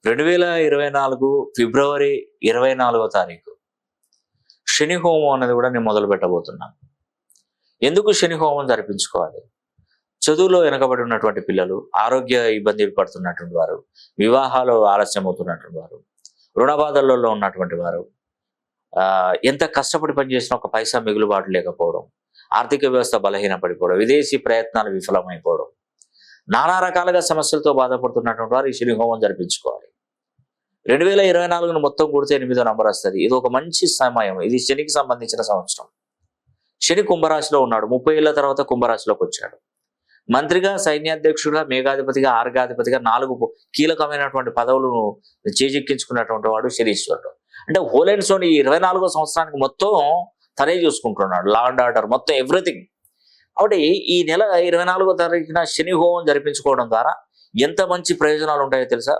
2024 ఫిబ్రవరి 24వ తారీఖు శని హోమం అనేది కూడా నేను మొదలు పెట్టబోతున్నాను. ఎందుకు శని హోమం జరిపించుకోవాలి? చదువులో వెనకబడి ఉన్నటువంటి పిల్లలు, ఆరోగ్య ఇబ్బందులు పడుతున్నటువంటి వారు, వివాహాలు ఆలస్యం అవుతున్నటువంటి వారు, రుణ బాధలలో ఉన్నటువంటి వారు, ఎంత కష్టపడి పనిచేసినా ఒక పైసా మిగులుబాటు లేకపోవడం, ఆర్థిక వ్యవస్థ బలహీనపడిపోవడం, విదేశీ ప్రయత్నాలు విఫలమైపోవడం, నానా రకాలుగా సమస్యలతో బాధపడుతున్నటువంటి వారు ఈ శని హోమం జరిపించుకోవాలి. 2024ను మొత్తం కూడితే 8వ నంబర్ వస్తుంది. ఇది ఒక మంచి సమయం. ఇది శనికి సంబంధించిన సంవత్సరం. శని కుంభరాశిలో ఉన్నాడు. 30 ఏళ్ల తర్వాత కుంభరాశిలోకి వచ్చాడు. మంత్రిగా, సైన్యాధ్యక్షుడిగా, మేఘాధిపతిగా, ఆర్గాధిపతిగా 4 కీలకమైనటువంటి పదవులను చేజిక్కించుకున్నటువంటి వాడు శనీశ్వరుడు. అంటే హోల్ అండ్ సోల్ ఈ 24వ సంవత్సరానికి మొత్తం తనే చూసుకుంటున్నాడు. లా అండ్ ఆర్డర్ మొత్తం ఎవ్రీథింగ్. కాబట్టి ఈ నెల 24వ తారీఖున శని హోమం జరిపించుకోవడం ద్వారా ఎంత మంచి ప్రయోజనాలు ఉంటాయో తెలుసా?